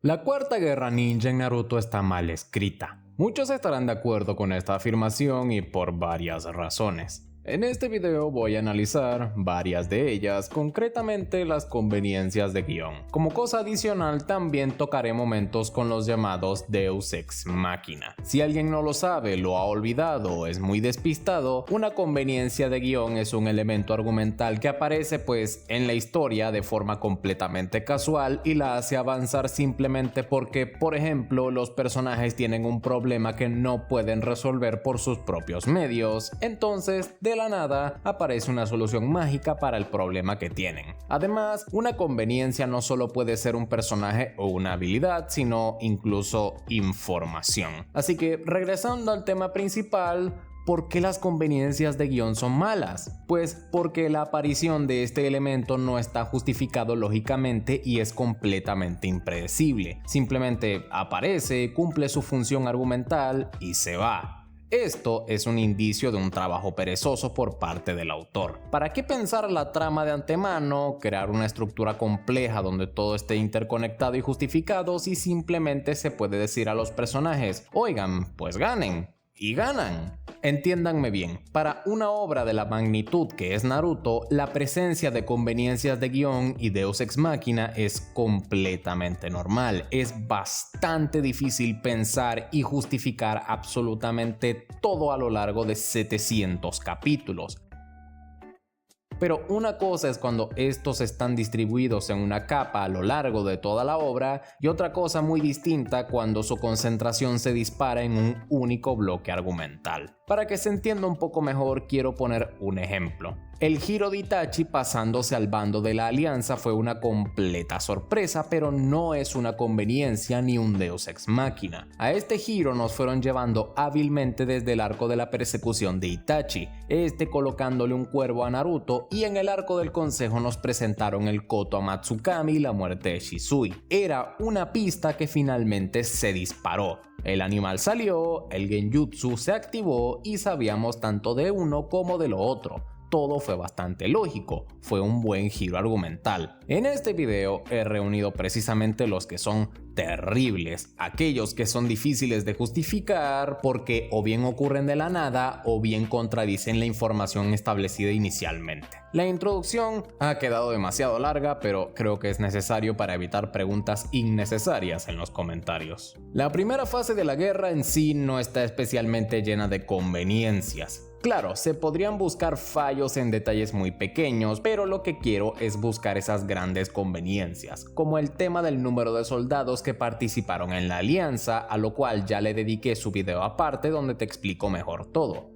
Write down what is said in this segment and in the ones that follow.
La cuarta guerra ninja en Naruto está mal escrita. Muchos estarán de acuerdo con esta afirmación y por varias razones. En este video voy a analizar varias de ellas, concretamente las conveniencias de guión. Como cosa adicional también tocaré momentos con los llamados Deus Ex Machina. Si alguien no lo sabe, lo ha olvidado o es muy despistado, una conveniencia de guión es un elemento argumental que aparece en la historia de forma completamente casual y la hace avanzar simplemente porque, por ejemplo, los personajes tienen un problema que no pueden resolver por sus propios medios. Entonces, de la nada aparece una solución mágica para el problema que tienen. Además, una conveniencia no solo puede ser un personaje o una habilidad, sino incluso información. Así que, regresando al tema principal, ¿por qué las conveniencias de guión son malas? Pues porque la aparición de este elemento no está justificado lógicamente y es completamente impredecible. Simplemente aparece, cumple su función argumental y se va. Esto es un indicio de un trabajo perezoso por parte del autor. ¿Para qué pensar la trama de antemano, crear una estructura compleja donde todo esté interconectado y justificado si simplemente se puede decir a los personajes, oigan, pues ganen? Y ganan. Entiéndanme bien, para una obra de la magnitud que es Naruto, la presencia de conveniencias de guión y Deus Ex Machina es completamente normal. Es bastante difícil pensar y justificar absolutamente todo a lo largo de 700 capítulos. Pero una cosa es cuando estos están distribuidos en una capa a lo largo de toda la obra y otra cosa muy distinta cuando su concentración se dispara en un único bloque argumental. Para que se entienda un poco mejor, quiero poner un ejemplo. El giro de Itachi pasándose al bando de la Alianza fue una completa sorpresa, pero no es una conveniencia ni un Deus Ex Machina. A este giro nos fueron llevando hábilmente desde el arco de la persecución de Itachi, colocándole un cuervo a Naruto, y en el arco del consejo nos presentaron el Koto a Matsukami y la muerte de Shisui. Era una pista que finalmente se disparó. El animal salió, el genjutsu se activó y sabíamos tanto de uno como de lo otro. Todo fue bastante lógico, fue un buen giro argumental. En este video he reunido precisamente los que son terribles, aquellos que son difíciles de justificar porque o bien ocurren de la nada o bien contradicen la información establecida inicialmente. La introducción ha quedado demasiado larga, pero creo que es necesario para evitar preguntas innecesarias en los comentarios. La primera fase de la guerra en sí no está especialmente llena de conveniencias. Claro, se podrían buscar fallos en detalles muy pequeños, pero lo que quiero es buscar esas grandes conveniencias, como el tema del número de soldados que participaron en la alianza, a lo cual ya le dediqué su video aparte donde te explico mejor todo.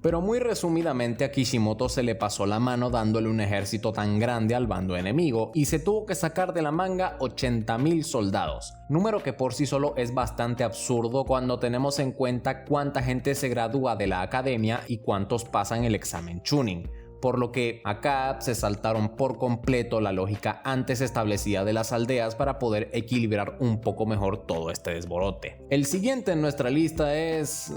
Pero muy resumidamente a Kishimoto se le pasó la mano dándole un ejército tan grande al bando enemigo y se tuvo que sacar de la manga 80.000 soldados, número que por sí solo es bastante absurdo cuando tenemos en cuenta cuánta gente se gradúa de la academia y cuántos pasan el examen Chunin. Por lo que acá se saltaron por completo la lógica antes establecida de las aldeas para poder equilibrar un poco mejor todo este desborote. El siguiente en nuestra lista es,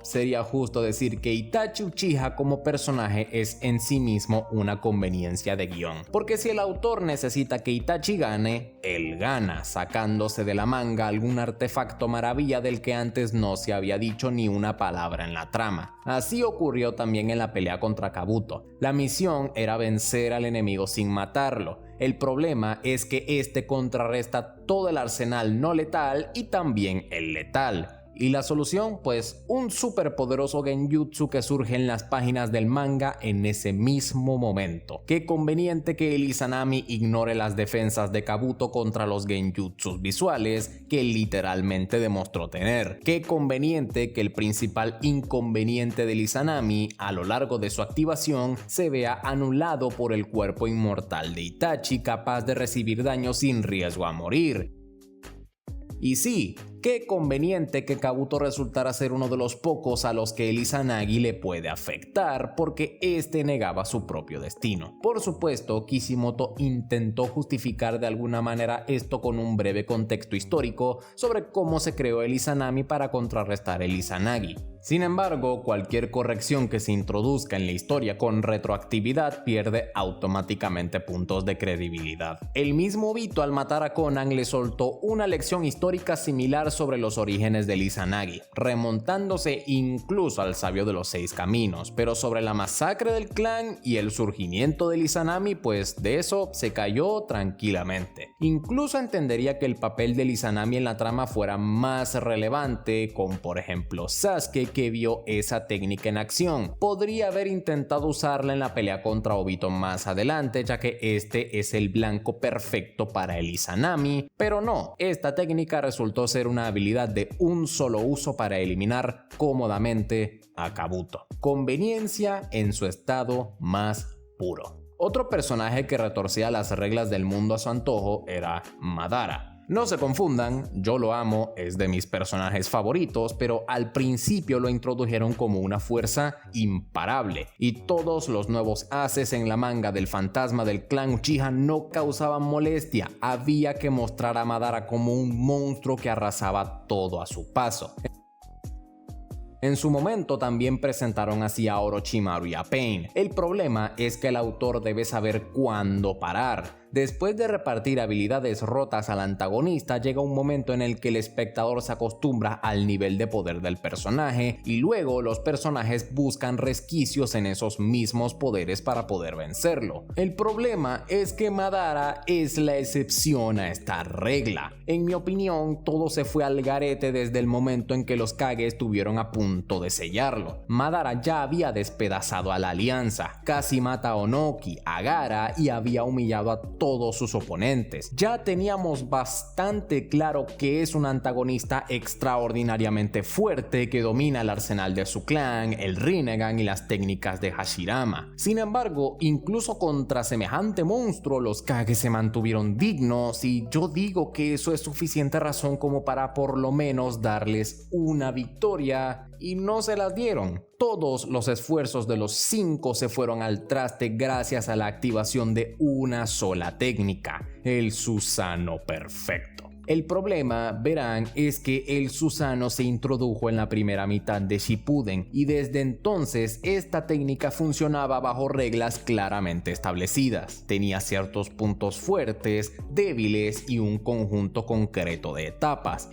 sería justo decir que Itachi Uchiha como personaje es en sí mismo una conveniencia de guión. Porque si el autor necesita que Itachi gane, él gana, sacándose de la manga algún artefacto maravilla del que antes no se había dicho ni una palabra en la trama. Así ocurrió también en la pelea contra Kabuto. La misión era vencer al enemigo sin matarlo. El problema es que este contrarresta todo el arsenal no letal y también el letal. ¿Y la solución? Pues un superpoderoso genjutsu que surge en las páginas del manga en ese mismo momento. Qué conveniente que el Izanami ignore las defensas de Kabuto contra los genjutsus visuales que literalmente demostró tener. Qué conveniente que el principal inconveniente del Izanami a lo largo de su activación se vea anulado por el cuerpo inmortal de Itachi, capaz de recibir daño sin riesgo a morir. Y sí, qué conveniente que Kabuto resultara ser uno de los pocos a los que el Izanagi le puede afectar, porque este negaba su propio destino. Por supuesto, Kishimoto intentó justificar de alguna manera esto con un breve contexto histórico sobre cómo se creó el Izanami para contrarrestar el Izanagi. Sin embargo, cualquier corrección que se introduzca en la historia con retroactividad pierde automáticamente puntos de credibilidad. El mismo Obito, al matar a Conan, le soltó una lección histórica similar sobre los orígenes del Izanagi, remontándose incluso al sabio de los 6 caminos, pero sobre la masacre del clan y el surgimiento del Izanami, pues de eso se cayó tranquilamente. Incluso entendería que el papel del Izanami en la trama fuera más relevante, con por ejemplo Sasuke, que vio esa técnica en acción. Podría haber intentado usarla en la pelea contra Obito más adelante, ya que este es el blanco perfecto para el Izanami, pero no, esta técnica resultó ser una habilidad de un solo uso para eliminar cómodamente a Kabuto. Conveniencia en su estado más puro. Otro personaje que retorcía las reglas del mundo a su antojo era Madara. No se confundan, yo lo amo, es de mis personajes favoritos, pero al principio lo introdujeron como una fuerza imparable, y todos los nuevos ases en la manga del fantasma del clan Uchiha no causaban molestia. Había que mostrar a Madara como un monstruo que arrasaba todo a su paso. En su momento también presentaron así a Orochimaru y a Pain. El problema es que el autor debe saber cuándo parar. Después de repartir habilidades rotas al antagonista, llega un momento en el que el espectador se acostumbra al nivel de poder del personaje y luego los personajes buscan resquicios en esos mismos poderes para poder vencerlo. El problema es que Madara es la excepción a esta regla. En mi opinión, todo se fue al garete desde el momento en que los Kage estuvieron a punto de sellarlo. Madara ya había despedazado a la alianza, casi mata a Onoki, a Gaara y había humillado a todos sus oponentes. Ya teníamos bastante claro que es un antagonista extraordinariamente fuerte que domina el arsenal de su clan, el Rinnegan y las técnicas de Hashirama. Sin embargo, incluso contra semejante monstruo, los Kage se mantuvieron dignos y yo digo que eso es suficiente razón como para por lo menos darles una victoria. Y no se las dieron. Todos los esfuerzos de los 5 se fueron al traste gracias a la activación de una sola técnica, el Susanoo perfecto. El problema, verán, es que el Susanoo se introdujo en la primera mitad de Shippuden y desde entonces esta técnica funcionaba bajo reglas claramente establecidas. Tenía ciertos puntos fuertes, débiles y un conjunto concreto de etapas.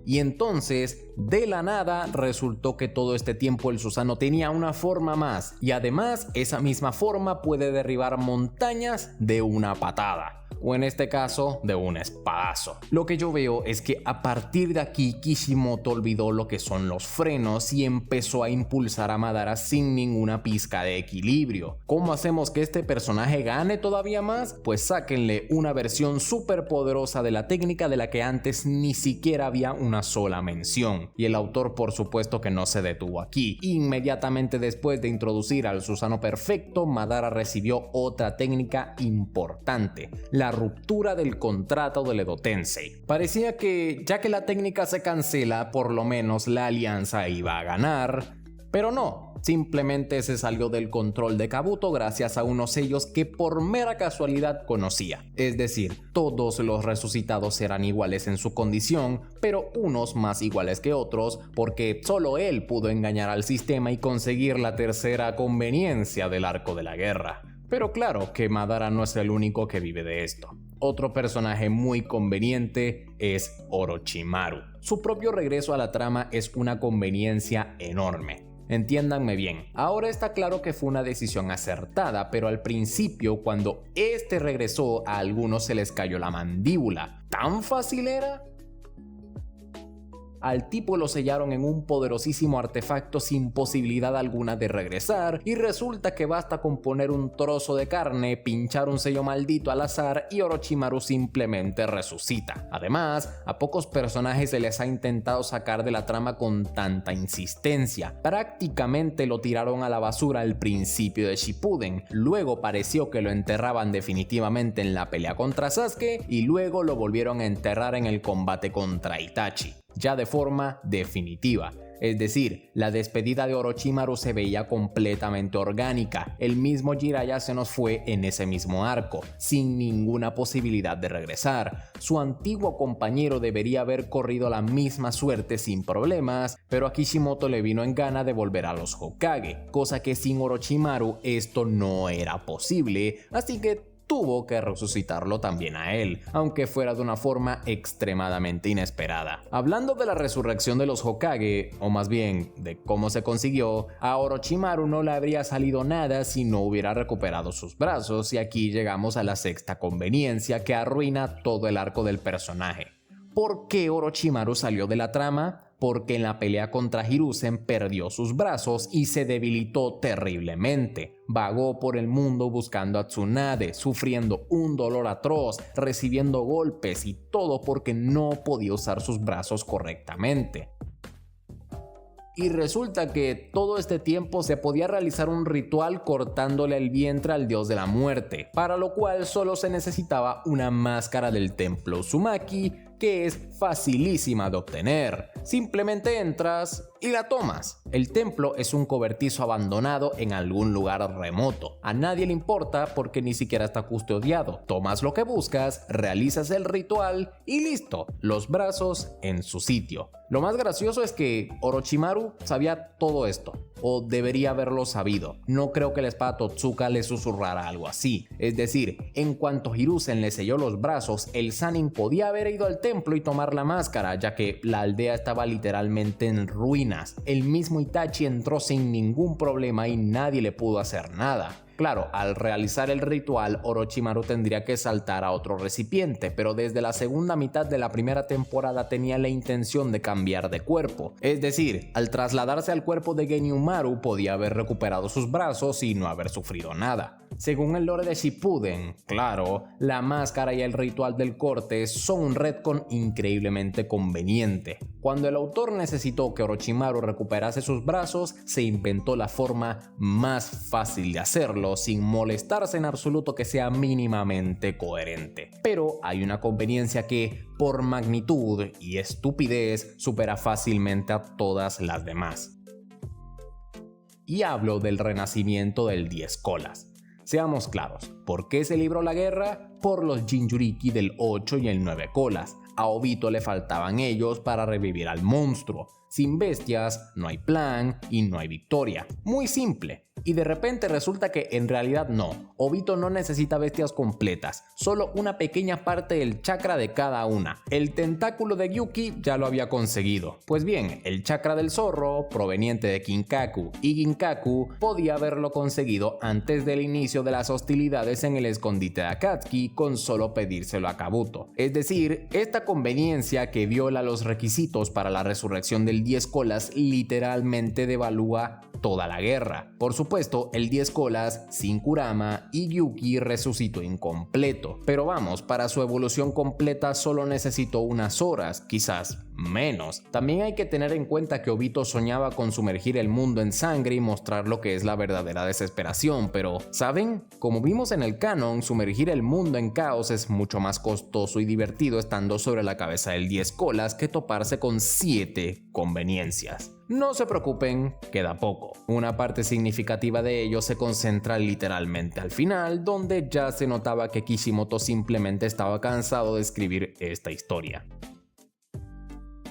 Y entonces, de la nada, resultó que todo este tiempo el Susanoo tenía una forma más, y además esa misma forma puede derribar montañas de una patada. O en este caso, de un espadazo. Lo que yo veo es que a partir de aquí Kishimoto olvidó lo que son los frenos y empezó a impulsar a Madara sin ninguna pizca de equilibrio. ¿Cómo hacemos que este personaje gane todavía más? Pues sáquenle una versión súper poderosa de la técnica de la que antes ni siquiera había una sola mención. Y el autor por supuesto que no se detuvo aquí. Inmediatamente después de introducir al Susanoo perfecto, Madara recibió otra técnica importante, la ruptura del contrato del Edo Tensei. Parecía que, ya que la técnica se cancela, por lo menos la alianza iba a ganar, pero no, simplemente se salió del control de Kabuto gracias a unos sellos que por mera casualidad conocía. Es decir, todos los resucitados eran iguales en su condición, pero unos más iguales que otros, porque solo él pudo engañar al sistema y conseguir la tercera conveniencia del arco de la guerra. Pero claro que Madara no es el único que vive de esto. Otro personaje muy conveniente es Orochimaru. Su propio regreso a la trama es una conveniencia enorme. Entiéndanme bien, ahora está claro que fue una decisión acertada, pero al principio cuando este regresó a algunos se les cayó la mandíbula. ¿Tan fácil era? Al tipo lo sellaron en un poderosísimo artefacto sin posibilidad alguna de regresar y resulta que basta con poner un trozo de carne, pinchar un sello maldito al azar y Orochimaru simplemente resucita. Además, a pocos personajes se les ha intentado sacar de la trama con tanta insistencia. Prácticamente lo tiraron a la basura al principio de Shippuden, luego pareció que lo enterraban definitivamente en la pelea contra Sasuke y luego lo volvieron a enterrar en el combate contra Itachi. ya de forma definitiva. Es decir, la despedida de Orochimaru se veía completamente orgánica. El mismo Jiraiya se nos fue en ese mismo arco, sin ninguna posibilidad de regresar. Su antiguo compañero debería haber corrido la misma suerte sin problemas, pero a Kishimoto le vino en gana de volver a los Hokage, cosa que sin Orochimaru esto no era posible, así que tuvo que resucitarlo también a él, aunque fuera de una forma extremadamente inesperada. Hablando de la resurrección de los Hokage, o más bien de cómo se consiguió, a Orochimaru no le habría salido nada si no hubiera recuperado sus brazos, y aquí llegamos a la sexta conveniencia que arruina todo el arco del personaje. ¿Por qué Orochimaru salió de la trama? Porque en la pelea contra Hiruzen perdió sus brazos y se debilitó terriblemente. Vagó por el mundo buscando a Tsunade, sufriendo un dolor atroz, recibiendo golpes y todo porque no podía usar sus brazos correctamente. Y resulta que todo este tiempo se podía realizar un ritual cortándole el vientre al dios de la muerte, para lo cual solo se necesitaba una máscara del templo Uzumaki, que es facilísima de obtener. Simplemente entras y la tomas. El templo es un cobertizo abandonado en algún lugar remoto. A nadie le importa porque ni siquiera está custodiado. Tomas lo que buscas, realizas el ritual y listo, los brazos en su sitio. Lo más gracioso es que Orochimaru sabía todo esto, o debería haberlo sabido. No creo que la espada Totsuka le susurrara algo así. Es decir, en cuanto Hiruzen le selló los brazos, el Sannin podía haber ido al templo y tomar la máscara, ya que la aldea estaba literalmente en ruinas. El mismo Itachi entró sin ningún problema y nadie le pudo hacer nada. Claro, al realizar el ritual, Orochimaru tendría que saltar a otro recipiente, pero desde la segunda mitad de la primera temporada tenía la intención de cambiar de cuerpo. Es decir, al trasladarse al cuerpo de Genyumaru podía haber recuperado sus brazos y no haber sufrido nada. Según el lore de Shippuden, claro, la máscara y el ritual del corte son un retcon increíblemente conveniente. Cuando el autor necesitó que Orochimaru recuperase sus brazos, se inventó la forma más fácil de hacerlo sin molestarse en absoluto que sea mínimamente coherente. Pero hay una conveniencia que, por magnitud y estupidez, supera fácilmente a todas las demás. Y hablo del renacimiento del 10 colas. Seamos claros, ¿por qué se libró la guerra? Por los Jinchuriki del 8 y el 9 colas. A Obito le faltaban ellos para revivir al monstruo. Sin bestias no hay plan y no hay victoria. Muy simple. Y de repente resulta que en realidad no. Obito no necesita bestias completas, solo una pequeña parte del chakra de cada una. El tentáculo de Gyuki ya lo había conseguido. Pues bien, el chakra del zorro, proveniente de Kinkaku y Ginkaku, podía haberlo conseguido antes del inicio de las hostilidades en el escondite de Akatsuki con solo pedírselo a Kabuto. Es decir, esta conveniencia que viola los requisitos para la resurrección del 10 colas literalmente devalúa toda la guerra. Por supuesto, el 10 colas sin Kurama y Gyuki resucitó incompleto, pero vamos, para su evolución completa solo necesitó unas horas, quizás menos. También hay que tener en cuenta que Obito soñaba con sumergir el mundo en sangre y mostrar lo que es la verdadera desesperación, pero ¿saben? Como vimos en el canon, sumergir el mundo en caos es mucho más costoso y divertido estando sobre la cabeza del 10 colas que toparse con 7 conveniencias. No se preocupen, queda poco. Una parte significativa de ello se concentra literalmente al final, donde ya se notaba que Kishimoto simplemente estaba cansado de escribir esta historia.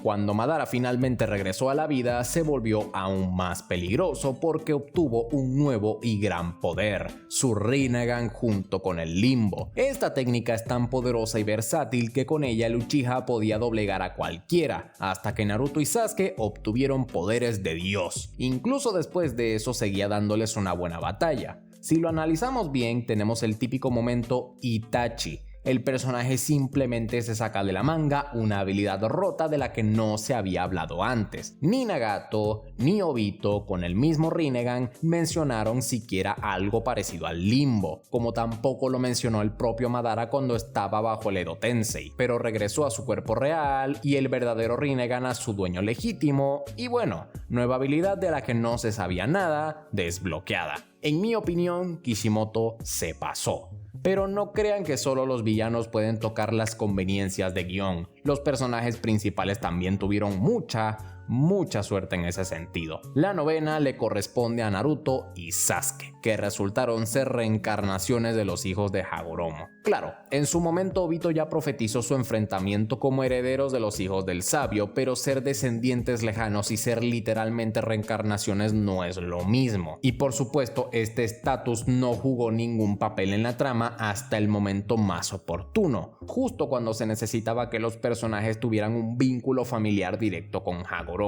Cuando Madara finalmente regresó a la vida, se volvió aún más peligroso porque obtuvo un nuevo y gran poder, su Rinnegan junto con el Limbo. Esta técnica es tan poderosa y versátil que con ella el Uchiha podía doblegar a cualquiera, hasta que Naruto y Sasuke obtuvieron poderes de Dios. Incluso después de eso seguía dándoles una buena batalla. Si lo analizamos bien, tenemos el típico momento Itachi. El personaje simplemente se saca de la manga una habilidad rota de la que no se había hablado antes. Ni Nagato ni Obito con el mismo Rinnegan mencionaron siquiera algo parecido al Limbo, como tampoco lo mencionó el propio Madara cuando estaba bajo el Edo Tensei, pero regresó a su cuerpo real y el verdadero Rinnegan a su dueño legítimo y bueno, nueva habilidad de la que no se sabía nada, desbloqueada. En mi opinión, Kishimoto se pasó. Pero no crean que solo los villanos pueden tocar las conveniencias de guión. Los personajes principales también tuvieron mucha suerte en ese sentido. La novena le corresponde a Naruto y Sasuke, que resultaron ser reencarnaciones de los hijos de Hagoromo. Claro, en su momento Obito ya profetizó su enfrentamiento como herederos de los hijos del sabio, pero ser descendientes lejanos y ser literalmente reencarnaciones no es lo mismo. Y por supuesto, este estatus no jugó ningún papel en la trama hasta el momento más oportuno, justo cuando se necesitaba que los personajes tuvieran un vínculo familiar directo con Hagoromo.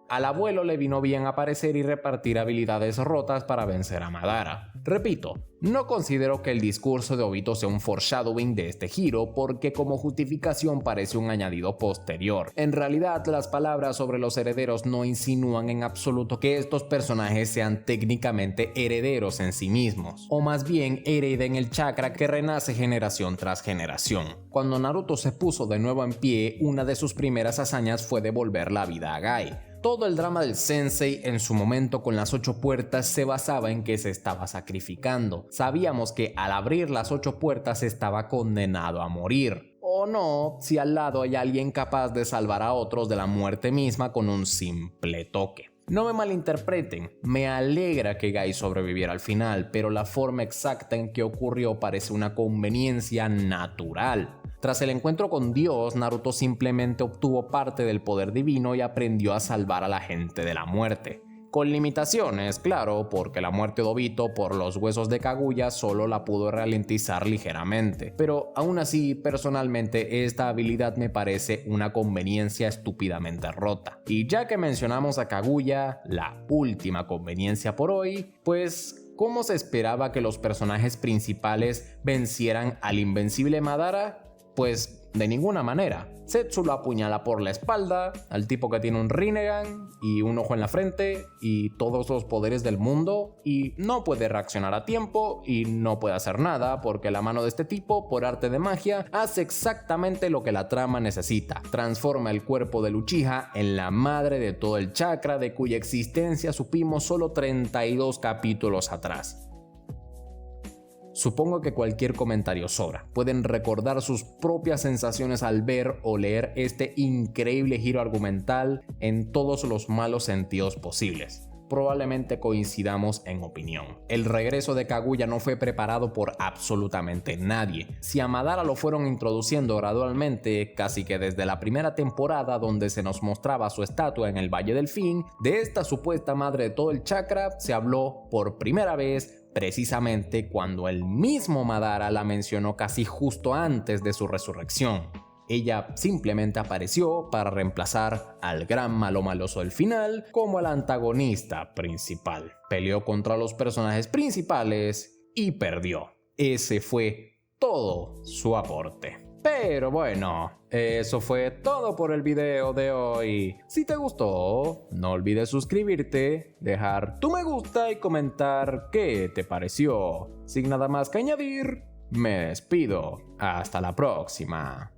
Al abuelo le vino bien aparecer y repartir habilidades rotas para vencer a Madara. Repito, no considero que el discurso de Obito sea un foreshadowing de este giro porque como justificación parece un añadido posterior. En realidad, las palabras sobre los herederos no insinúan en absoluto que estos personajes sean técnicamente herederos en sí mismos, o más bien hereden el chakra que renace generación tras generación. Cuando Naruto se puso de nuevo en pie, una de sus primeras hazañas fue devolver la vida a Gai. Todo el drama del sensei en su momento con las 8 puertas se basaba en que se estaba sacrificando. Sabíamos que al abrir las 8 puertas estaba condenado a morir. O no, si al lado hay alguien capaz de salvar a otros de la muerte misma con un simple toque. No me malinterpreten, me alegra que Gai sobreviviera al final, pero la forma exacta en que ocurrió parece una conveniencia natural. Tras el encuentro con Dios, Naruto simplemente obtuvo parte del poder divino y aprendió a salvar a la gente de la muerte. Con limitaciones, claro, porque la muerte de Obito por los huesos de Kaguya solo la pudo ralentizar ligeramente. Pero aún así, personalmente, esta habilidad me parece una conveniencia estúpidamente rota. Y ya que mencionamos a Kaguya, la última conveniencia por hoy, pues ¿cómo se esperaba que los personajes principales vencieran al invencible Madara? Pues de ninguna manera. Zetsu lo apuñala por la espalda, al tipo que tiene un Rinnegan y un ojo en la frente y todos los poderes del mundo, y no puede reaccionar a tiempo y no puede hacer nada porque la mano de este tipo, por arte de magia, hace exactamente lo que la trama necesita. Transforma el cuerpo de Uchiha en la madre de todo el chakra de cuya existencia supimos solo 32 capítulos atrás. Supongo que cualquier comentario sobra. Pueden recordar sus propias sensaciones al ver o leer este increíble giro argumental en todos los malos sentidos posibles. Probablemente coincidamos en opinión. El regreso de Kaguya no fue preparado por absolutamente nadie. Si a Madara lo fueron introduciendo gradualmente, casi que desde la primera temporada donde se nos mostraba su estatua en el Valle del Fin, de esta supuesta madre de todo el chakra se habló por primera vez precisamente cuando el mismo Madara la mencionó casi justo antes de su resurrección. Ella simplemente apareció para reemplazar al gran malo maloso del final como el antagonista principal. Peleó contra los personajes principales y perdió. Ese fue todo su aporte. Pero bueno, eso fue todo por el video de hoy. Si te gustó, no olvides suscribirte, dejar tu me gusta y comentar qué te pareció. Sin nada más que añadir, me despido. Hasta la próxima.